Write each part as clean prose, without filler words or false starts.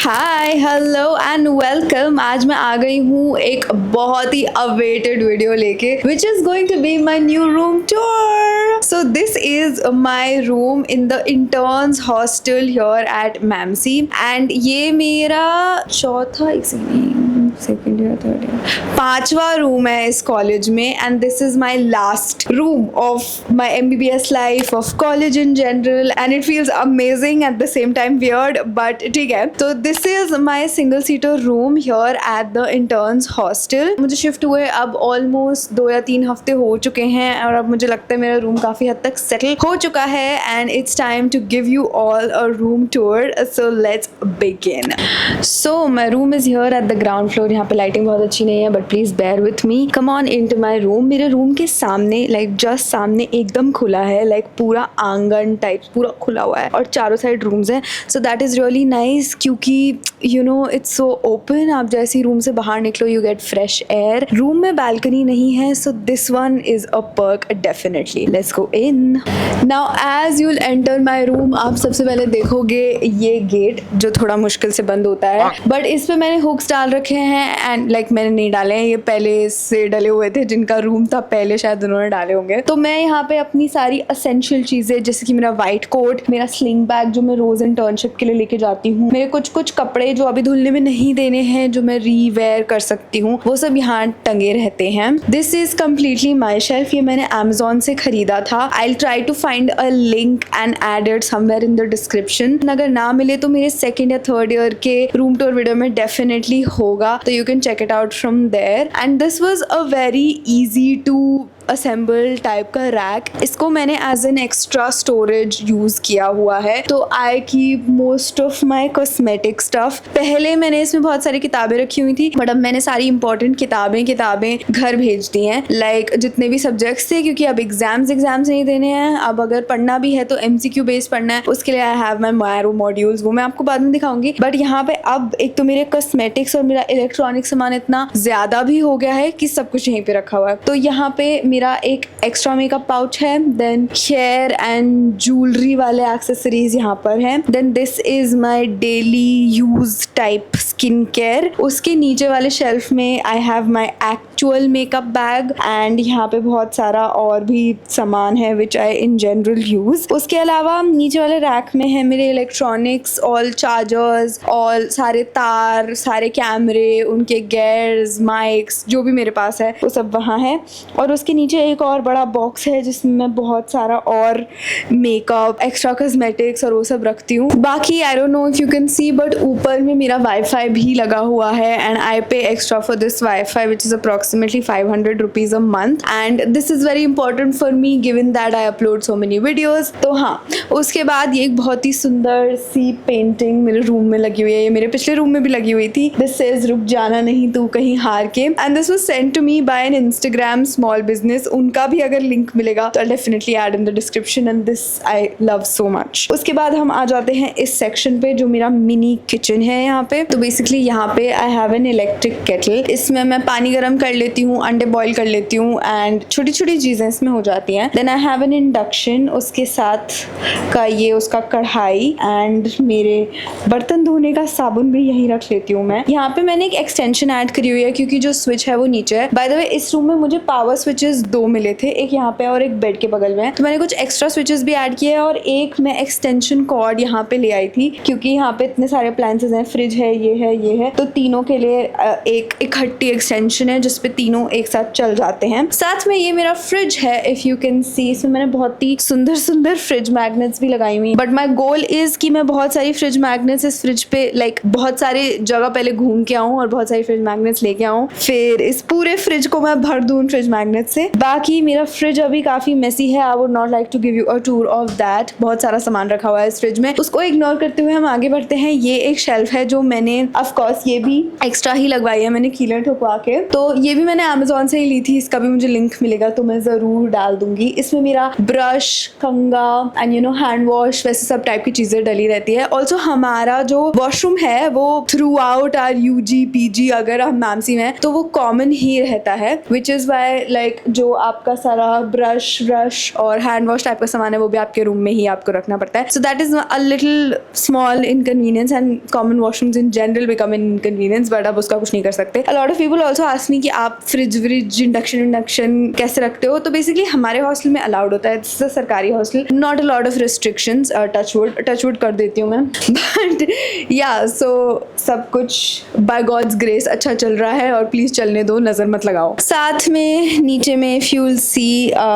Hi hello and welcome. आज मैं आ गई हूँ एक बहुत ही अवेटेड वीडियो लेके which is going to be my new room tour. So this is my room in the interns hostel here at MAMC and ये मेरा चौथा सेकेंड ईयर थर्ड ईयर पांचवा रूम है इस कॉलेज में and this is my last room of my MBBS life of college in general and it feels amazing at the same time weird but ठीक है। तो this is my single seater room here at the interns hostel. मुझे shift हुए अब almost 2 या 3 हफ्ते हो चुके हैं और अब मुझे लगता है मेरा रूम काफ़ी हद तक सेटल हो चुका है and it's time to give you all a room tour. So let's begin. So my room is here at the ground floor. यहाँ पे लाइटिंग बहुत अच्छी नहीं है but please bear with me. Come on in to my room. मेरे room के सामने just सामने एकदम खुला है पूरा आंगन टाइप पूरा खुला हुआ है और चारों साइड रूम्स हैं। So that is really nice क्योंकि you know it's so open. आप जैसे ही रूम से बाहर निकलो you get fresh air. Room में बालकनी नहीं है so this one is a perk definitely. Let's go in now. As you'll enter my room आप सबसे पहले देखोगे ये गेट जो थोड़ा मुश्किल से बंद होता है बट इस पे मैंने हुक्स डाल रखे हैं एंड मैंने नहीं डाले हैं, ये पहले से डले हुए थे। जिनका रूम था पहले शायद उन्होंने डाले होंगे। तो मैं यहाँ पे अपनी सारी असेंशियल चीजें जैसे कि मेरा वाइट कोट, मेरा स्लिंग बैग जो मैं रोज इंटर्नशिप के लिए लेके जाती हूँ, मेरे कुछ कपड़े जो अभी धुलने में नहीं देने हैं जो मैं रीवेयर कर सकती हूँ, वो सब यहाँ टंगे रहते हैं। This is completely my shelf. ये मैंने Amazon से खरीदा था। I try to find a link and add it somewhere in the description. अगर ना मिले तो मेरे सेकेंड या थर्ड ईयर के रूम टूर वीडियो में डेफिनेटली होगा तो you can check it out from there. And this was a very easy to assemble type का रैक। इसको मैंने as an extra storage use किया हुआ है। तो I keep most of my cosmetic stuff. पहले मैंने इसमें बहुत सारी किताबें रखी हुई थी बट अब मैंने सारी इंपॉर्टेंट किताबें घर भेज दी हैं। जितने भी सब्जेक्ट्स थे क्योंकि अब एग्जाम्स नहीं देने हैं। अब अगर पढ़ना भी है तो MCQ बेस्ड पढ़ना है। उसके लिए आई हैव माई मायरो मॉड्यूल्स, वो मैं आपको बाद में दिखाऊंगी। बट यहाँ पे अब एक तो मेरे कॉस्मेटिक्स और मेरा इलेक्ट्रॉनिक सामान इतना ज्यादा भी हो गया है कि सब कुछ यहीं पे रखा हुआ है। तो यहाँ पे मेरा एक एक्स्ट्रा मेकअप पाउच है, देन हेयर एंड ज्वेलरी वाले एक्सेसरीज यहाँ पर हैं। Then this is my daily use type skin care. उसके नीचे वाले शेल्फ में I have my actual makeup bag and यहाँ पे बहुत सारा और भी सामान है which I in general use. उसके अलावा नीचे वाले रैक में है मेरे इलेक्ट्रॉनिक्स, ऑल चार्जर्स, ऑल सारे तार, सारे कैमरे, उनके गेयर्स, माइक्स जो भी मेरे पास है वो सब वहाँ है। और उसके नीचे एक और बड़ा बॉक्स है जिसमें मैं बहुत सारा और मेकअप, एक्स्ट्रा कॉस्मेटिक्स और वो सब रखती हूँ। बाकी I don't know if you can see but ऊपर में मेरा वाईफाई भी लगा हुआ है एंड आई पे extra for this wifi which is approximately 500 rupees a month and this is very important for me given that I upload so many videos. तो हाँ, उसके बाद ये एक बहुत ही सुंदर सी पेंटिंग मेरे रूम में लगी हुई है। ये मेरे पिछले रूम में भी लगी हुई थी। दिस सेज रुक जाना नहीं तू कहीं हार के and this was sent to me by an Instagram small business. उनका भी अगर लिंक मिलेगा तो definitely add in the description and this I love so much. उसके बाद हम आ जाते हैं इस सेक्शन पे जो मेरा मिनी किचन है यहाँ पे। तो बेसिकली यहाँ पे आई हैव एन इलेक्ट्रिक केटल। इसमें मैं पानी गर्म कर लेती हूँ, अंडे बॉईल कर लेती हूँ एंड छोटी छोटी चीजें इसमें हो जाती हैं। Then I have an induction, उसके साथ का ये उसका कढ़ाई एंड मेरे बर्तन धोने का साबुन भी यहीं रख लेती हूँ मैं। यहाँ पे मैंने एक एक्सटेंशन ऐड करी हुई है क्योंकि जो स्विच है वो नीचे है। बाय द वे इस रूम में मुझे पावर स्विचेस 2 मिले थे, एक यहाँ पे और एक बेड के बगल में। तो मैंने कुछ एक्स्ट्रा स्विचेस भी ऐड किए और एक मैं एक्सटेंशन कॉर्ड यहाँ पे ले आई थी क्योंकि यहाँ पे इतने सारे अप्लायंसेस हैं, फ्रिज है, ये है तो तीनों के लिए एक इकट्ठी एक्सटेंशन है जिसपे तीनों एक साथ चल जाते हैं। साथ में ये मेरा फ्रिज है इफ यू कैन सी। इसमें मैंने बहुत ही सुंदर फ्रिज मैग्नेट्स भी लगाई हुई। बट माई गोल इज कि मैं बहुत सारी फ्रिज मैग्नेट्स इस फ्रिज पे बहुत सारी जगह पहले घूम के आऊँ और बहुत सारी फ्रिज मैग्नेट्स लेके आऊँ, फिर इस पूरे फ्रिज को मैं भर दूँ फ्रिज मैग्नेट से। बाकी मेरा फ्रिज अभी काफी मेसी है। I would not like to give you a tour of that. बहुत सारा सामान रखा हुआ है इस फ्रिज में, उसको इग्नोर करते हुए हम आगे बढ़ते हैं। ये एक शेल्फ है जो मैंने ऑफ कोर्स ये भी एक्स्ट्रा ही लगवाई है, मैंने कीलर ठुकवा के। तो ये भी मैंने Amazon से ही ली थी। इसका भी मुझे लिंक मिलेगा तो मैं जरूर डाल दूंगी। इसमें मेरा ब्रश, कंघा and you know hand wash वैसे सब टाइप की चीजें डली रहती है। ऑल्सो हमारा जो वॉशरूम है वो throughout our UG PG अगर हम मैमसी में तो वो कॉमन ही रहता है विच इज वाई जो आपका सारा ब्रश और हैंड वॉश टाइप का सामान है वो भी आपके रूम में ही आपको रखना पड़ता है. So that is a little small inconvenience and common washrooms in general become an inconvenience, but आप उसका कुछ नहीं कर सकते. अ lot of people also ask me कि आप फ्रिज इंडक्शन कैसे रखते हो. तो बेसिकली हमारे हॉस्टल में अलाउड होता है. दिस इज अ सरकारी hostel, not a lot of restrictions. Touchwood कर देती हूँ मैं. बट या सो सब कुछ बाय गॉड्स ग्रेस अच्छा चल रहा है और प्लीज चलने दो, नजर मत लगाओ. साथ में नीचे में इफ यू विल सी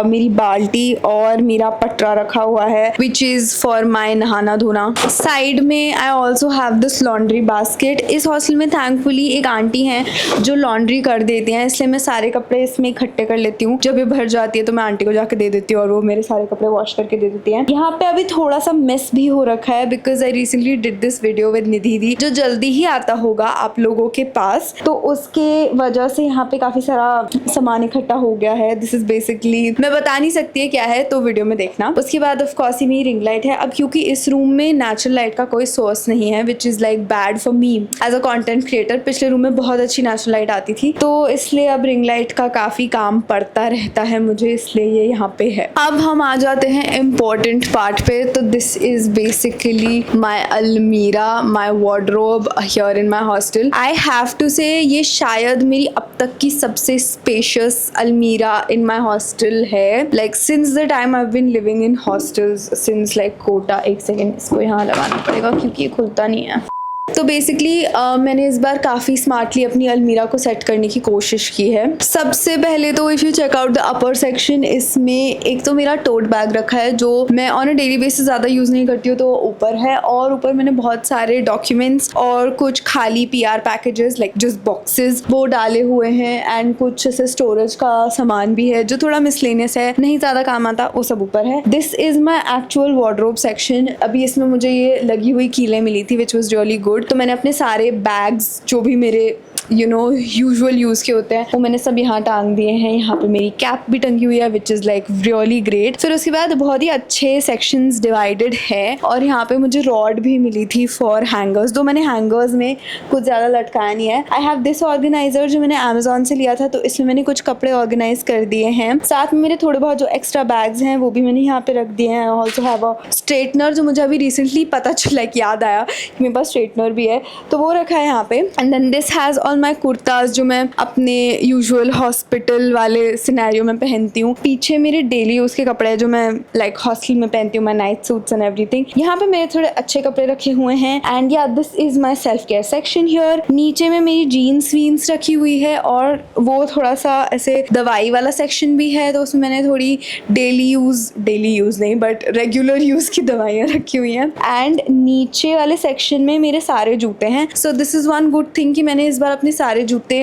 मेरी बाल्टी और मेरा पटरा रखा हुआ है विच इज फॉर माई नहाना धोना. साइड में आई also have this laundry basket. इस हॉस्टल में थैंकफुली एक आंटी हैं जो लॉन्ड्री कर देती हैं, इसलिए मैं सारे कपड़े इसमें इकट्ठे कर लेती हूँ. जब ये भर जाती है तो मैं आंटी को जाके दे देती हूँ और वो मेरे सारे कपड़े वॉश करके दे देती हैं. यहाँ पे अभी थोड़ा सा मिस भी हो रखा है because I recently did this video with Nidhi di, जो जल्दी ही आता होगा आप लोगों के पास. तो उसके वजह से यहाँ पे काफी सारा सामान इकट्ठा हो गया है. दिस इज बेसिकली, मैं बता नहीं सकती है क्या है, तो वीडियो में देखना. उसके बाद ऑफ कोर्स मेरी रिंग लाइट है. अब क्योंकि इस रूम में नेचुरल लाइट का कोई सोर्स नहीं है which is like bad for me as a content creator. पिछले रूम में बहुत अच्छी नेचुरल लाइट आती थी, तो इसलिए अब रिंग लाइट का काफी काम पड़ता रहता है मुझे, इसलिए ये यहाँ पे है. अब हम आ जाते हैं इम्पोर्टेंट पार्ट पे. तो दिस इज बेसिकली माई अलमीरा, my wardrobe here in my hostel. I have to say ये शायद मेरी अब तक की सबसे स्पेशियस अलमीरा इन माई हॉस्टल है. Like since the time I have been living in hostels since like Kota. एक सेकेंड, इसको यहाँ लगाना पड़ेगा क्योंकि ये खुलता नहीं है. तो बेसिकली मैंने इस बार काफ़ी स्मार्टली अपनी अलमीरा को सेट करने की कोशिश की है. सबसे पहले तो if you check out the upper section, इसमें एक तो मेरा टोट बैग रखा है जो मैं ऑन अ डेली बेसिस ज़्यादा यूज़ नहीं करती हूँ, तो ऊपर है. और ऊपर मैंने बहुत सारे डॉक्यूमेंट्स और कुछ खाली PR packages like just boxes वो डाले हुए हैं. एंड कुछ ऐसे स्टोरेज का सामान भी है जो थोड़ा मिसलेनियस है, नहीं ज़्यादा काम आता, वो सब ऊपर है. This is my actual wardrobe section. अभी इसमें मुझे ये लगी हुई कीलें मिली थी विच वॉज रियली गुड. तो मैंने अपने सारे बैग्स जो भी मेरे यूजुअल यूज़ के होते हैं वो मैंने सब यहाँ टांग दिए हैं. यहाँ पे मेरी कैप भी टंगी हुई है which is like really great. फिर उसके बाद बहुत ही अच्छे सेक्शंस डिवाइडेड है और यहाँ पे मुझे रॉड भी मिली थी फॉर हैंगर्स. तो मैंने हैंगर्स में कुछ ज़्यादा लटकाया नहीं है. आई हैव दिस ऑर्गेनाइजर जो मैंने अमेजोन से लिया था, तो इसमें मैंने कुछ कपड़े ऑर्गेनाइज कर दिए हैं. साथ में मेरे थोड़े बहुत जो एक्स्ट्रा बैग्स हैं वो भी मैंने यहाँ पे रख दिए हैं. ऑल्सो हैव अ स्ट्रेटनर जो मुझे अभी रिसेंटली पता चला कि याद आया कि मेरे पास स्ट्रेटनर भी है, तो वो रखा है यहाँ पे. And then this has all my kurtas जो मैं अपने यूजुअल हॉस्पिटल वाले सिनेरियो में पहनती हूँ. पीछे मेरे डेली यूज़ के कपड़े जो मैं लाइक हॉस्टल में पहनती हूँ, my night suits and everything. यहाँ पे मेरे थोड़े अच्छे कपड़े रखे हुए हैं. एंड या this is my self care section here. नीचे में मेरी जीन्स वीन्स रखी हुई है और वो थोड़ा सा ऐसे दवाई वाला सेक्शन भी है, तो उसमें मैंने थोड़ी डेली यूज़ नहीं बट रेगुलर यूज़ की दवाइयाँ रखी हुई हैं. एंड नीचे वाले सेक्शन में मेरे सारे जूते हैं. So this is one good thing कि मैंने इस बार अपने सारे जूते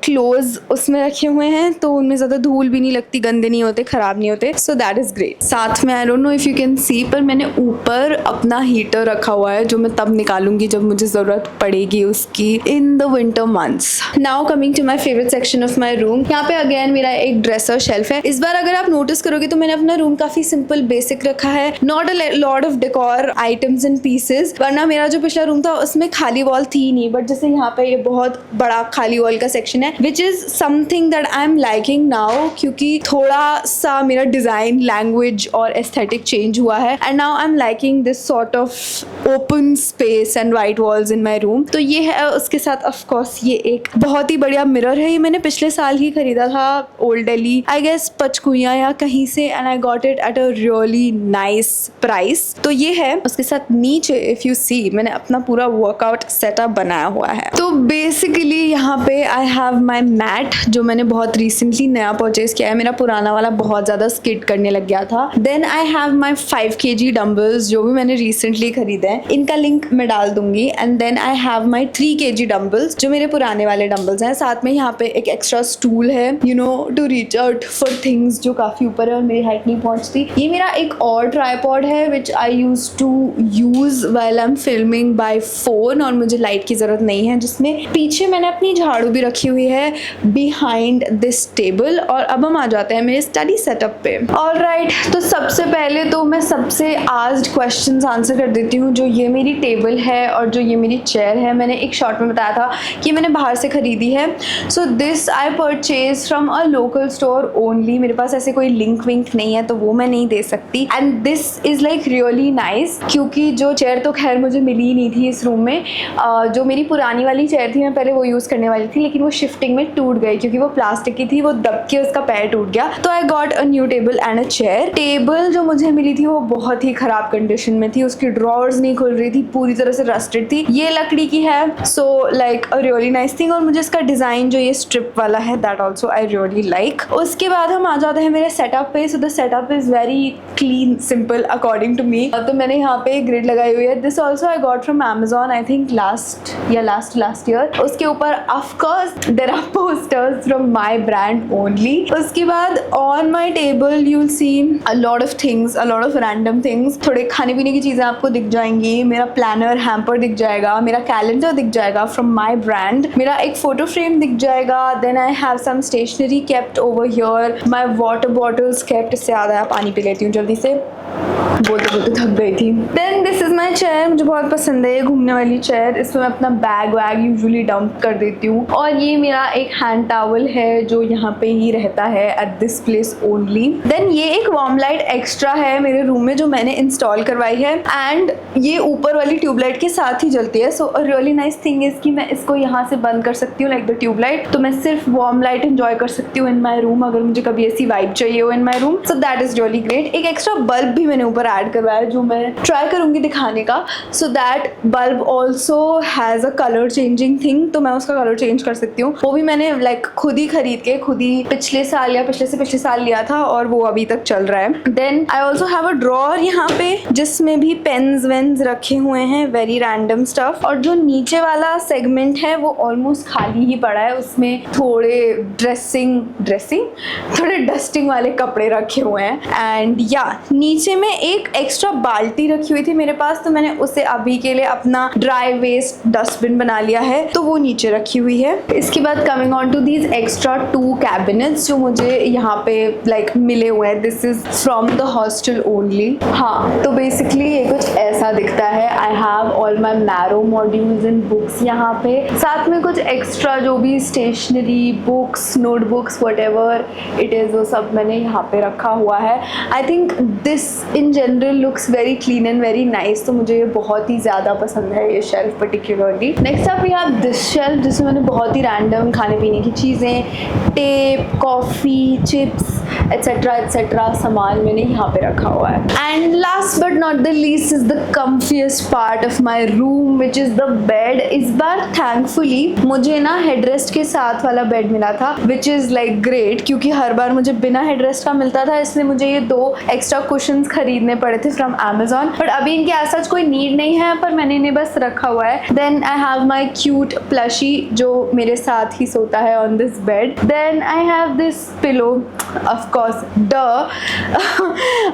क्लोज उसमें रखे हुए हैं, तो उनमें ज़्यादा धूल भी नहीं लगती, गंदे नहीं होते, ख़राब नहीं होते. सो दैट इज़ ग्रेट. साथ में I don't know if you can see, पर मैंने ऊपर अपना हीटर रखा हुआ है जो मैं तब निकालूंगी जब मुझे ज़रूरत पड़ेगी उसकी in the winter months. Now coming to my favourite section of my room. यहाँ पे अगेन मेरा एक ड्रेसर शेल्फ है. इस बार अगर आप नोटिस करोगे तो मैंने अपना रूम काफ़ी सिंपल बेसिक रखा है, not a lot of decor items and pieces. वरना मेरा जो पिछला रूम था उसमें खाली वॉल थी नहीं, बट जैसे यहाँ पे ये बहुत बड़ा खाली वॉल का सेक्शन है which is something that I am liking now, क्योंकि थोड़ा सा मेरा डिजाइन, लैंग्वेज और एस्थेटिक चेंज हुआ है. And now I am liking this sort of open space and white walls in my room. तो ये है. उसके साथ ऑफ कोर्स ये एक बहुत ही बढ़िया मिरर है. ये मैंने पिछले साल ही खरीदा था ओल्ड दिल्ली, आई गेस पचकुइया या कहीं से, and I got it at a really nice price. तो ये है. उसके साथ नीचे इफ यू सी मैंने अपना पूरा वर्कआउट सेटअप बनाया हुआ है. तो बेसिकली यहाँ पे आई हैव माई मैट जो मैंने बहुत रिसेंटली नया परचेज किया है. मेरा पुराना वाला बहुत ज़्यादा स्किड करने लग गया था. Then I have my 5 kg dumbbells जो भी मैंने रिसेंटली खरीदे हैं, इनका लिंक मैं डाल दूंगी. And then I have my 3 kg dumbbells जो मेरे पुराने वाले डम्बल्स हैं. साथ में यहाँ पे एक एक्स्ट्रा स्टूल है to reach out for things जो काफ़ी ऊपर है और मेरी हाइट नहीं पहुँचती. ये मेरा एक और ट्राईपॉड है which I use to use while I am filming by phone, और मुझे लाइट की ज़रूरत नहीं है, जिसमें पीछे मैंने अपनी झाड़ू भी रखी हुई है बिहाइंड दिस टेबल. और अब हम आ जाते हैं मेरे स्टडी सेटअप पे. ऑलराइट, तो सबसे पहले पहले तो मैं सबसे आस्क्ड क्वेश्चंस आंसर कर देती हूँ। जो ये मेरी टेबल है और जो ये मेरी चेयर है, मैंने एक शॉर्ट में बताया था कि मैंने बाहर से खरीदी है। So this I purchase from a local store only. मेरे पास ऐसे कोई लिंक विंक नहीं है तो वो मैं नहीं दे सकती। And this is like really nice, क्योंकि जो चेयर तो खैर मुझे मिली ही नहीं थी इस रूम में। जो मेरी पुरानी वाली चेयर थी, मैं पहले वो यूज़ करने वाली थी, लेकिन वो शिफ्टिंग में टूट गई क्योंकि वो प्लास्टिक की थी, वो दब के उसका पैर टूट गया। तो I got a new table and a chair. Table जो मुझे मिली थी वो बहुत ही ख़राब कंडीशन में थी, उसकी ड्रॉर्स नहीं खुल रही थी, पूरी तरह से रस्टेड थी। ये लकड़ी की है, so like a really nice thing. और मुझे इसका डिज़ाइन जो ये स्ट्रिप वाला है, that also I really like. उसके बाद हम आ जाते हैं मेरे सेटअप पे। So the setup is very clean, simple according to me. तो मैंने यहाँ पे ग्रिड लगाई हुई है। This also I got from Amazon, I think last year. उसके ऊपर of course there are posters from my brand only. उसके बाद on my table you will see a lot of things, a lot of random things. थोड़े खाने पीने की चीज़ें आपको दिख जाएंगी, मेरा प्लानर हैम्पर दिख जाएगा, मेरा कैलेंडर दिख जाएगा फ्रॉम माई ब्रांड, मेरा एक फोटो फ्रेम दिख जाएगा। Then I have some stationery kept over here, my water bottles kept. इससे ज़्यादा पानी पी लेती हूँ जल्दी से, बोलते बोलते थक गई थी। Then this is my chair, मुझे बहुत पसंद है ये घूमने वाली चेयर। इसमें मैं अपना बैग वैग यूजुअली डंप कर देती हूँ। और ये मेरा एक हैंड टॉवल है जो यहाँ पे ही रहता है at this place only. Then ये एक वार्म लाइट एक्स्ट्रा है मेरे रूम में जो मैंने इंस्टॉल करवाई है, एंड ये ऊपर वाली ट्यूबलाइट के साथ ही जलती है। So a really nice thing is कि मैं इसको यहाँ से बंद कर सकती हूँ लाइक द ट्यूबलाइट। तो मैं सिर्फ वार्म लाइट एंजॉय कर सकती हूँ इन माई रूम, अगर मुझे कभी ऐसी वाइब चाहिए हो in my room. So that is really great. एक एक्स्ट्रा बल्ब भी मैंने ऊपर ऐड करवाया जो मैं ट्राई करूंगी दिखाने का। So that bulb also has a colour changing thing, तो मैं उसका कलर चेंज कर सकती हूँ। वो भी मैंने लाइक खुद ही खरीद के खुद ही पिछले साल या पिछले से पिछले साल लिया था और वो अभी तक चल रहा है। Then I also have a drawer यहाँ पे जिसमें भी पेन्स वेन्स रखे हुए हैं, वेरी रैंडम स्टफ। और जो नीचे वाला सेगमेंट है वो ऑलमोस्ट खाली ही पड़ा है, उसमें थोड़े थोड़े डस्टिंग वाले कपड़े रखे हुए हैं। एंड या नीचे में एक एक्स्ट्रा बाल्टी रखी हुई थी मेरे पास, तो मैंने उसे अभी के लिए अपना ड्राई वेस्ट डस्टबिन बना लिया है, तो वो नीचे रखी हुई है। इसके बाद coming on to these extra 2 cabinets जो मुझे यहाँ पे लाइक मिले हुए हैं। This is from the hostel only. हाँ, तो बेसिकली ये कुछ ऐसा दिखता है। I have all my Marrow modules in books यहाँ पे, साथ में कुछ एक्स्ट्रा जो भी stationery, books, notebooks, whatever it is, वो सब मैंने यहाँ पे रखा हुआ है। I think this in general looks very clean and very nice, तो मुझे ये बहुत ही ज़्यादा पसंद है ये shelf particularly. Next up we have this shelf जिसमें मैंने बहुत ही रैंडम खाने पीने की चीज़ें, टेप, कॉफ़ी, चिप्स एट्सेट्रा सामान मैंने यहाँ पे रखा हुआ है। And last but not the least is the comfiest part of my room which is the bed. इस बार थैंकफुली मुझे ना हेडरेस्ट के साथ वाला बेड मिला था विच इज़ लाइक ग्रेट, क्योंकि हर बार मुझे बिना हेडरेस्ट का मिलता था, इसलिए मुझे ये 2 एक्स्ट्रा कुशंस खरीदने पड़े थे फ्रॉम Amazon। बट अभी इनके ऐसा कोई नीड नहीं है, पर मैंने इन्हें बस रखा हुआ है। Then I have my cute plushie जो मेरे साथ ही सोता है on this bed. Then I have this pillow, of course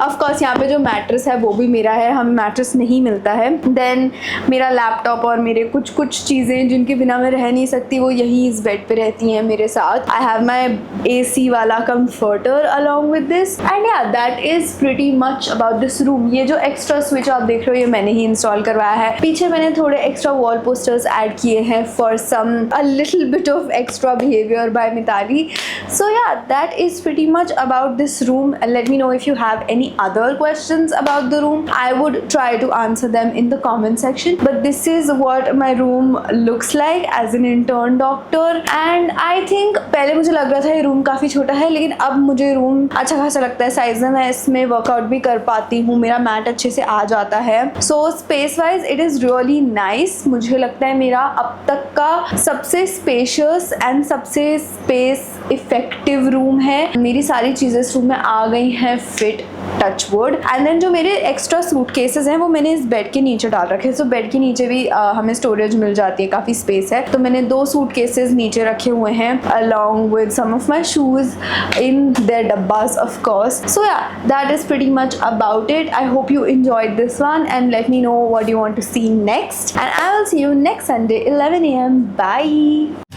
of course यहाँ पे जो मैट्रेस है वो भी मेरा है, हमें मैट्रेस नहीं मिलता है। देन मेरा लैपटॉप और मेरे कुछ चीज़ें जिनके बिना मैं रह नहीं सकती वो यहीं इस बेड पे रहती हैं मेरे साथ। आई हैव माई AC वाला comforter along with this, and yeah that is pretty much about this room. ये जो एक्स्ट्रा स्विच आप देख रहे हो ये मैंने ही इंस्टॉल करवाया है। पीछे मैंने थोड़े एक्स्ट्रा वॉल पोस्टर्स ऐड किए हैं for some a little bit of extra behaviour by Mitali. So yeah that is pretty much about this room, and let me know if you have any other questions about the room. I would try to answer them in the comment section, but this is what my room looks like as an intern doctor, and I think पहले मुझे लग रहा था ये room काफ़ी छोटा है, लेकिन अब मुझे रूम अच्छा खासा लगता है साइज में। मैं इसमें वर्कआउट भी कर पाती हूँ, मेरा मैट अच्छे से आ जाता है। So space wise it is really nice. मुझे लगता है मेरा अब तक का सबसे स्पेशियस एंड सबसे स्पेस इफेक्टिव रूम है। मेरी सारी चीज़ें इस रूम में आ गई हैं fit, touch wood. And then जो मेरे एक्स्ट्रा सूट केसेस हैं वो मैंने इस बेड के नीचे डाल रखे हैं। सो बेड के नीचे भी हमें स्टोरेज मिल जाती है, काफ़ी स्पेस है, तो मैंने 2 सूट केसेस नीचे रखे हुए हैं along with some of my shoes in there डब्बास of course. So yeah that is pretty much about it. I hope you enjoyed this one and let me know what you want to see next, and I will see you next Sunday 11 AM. Bye.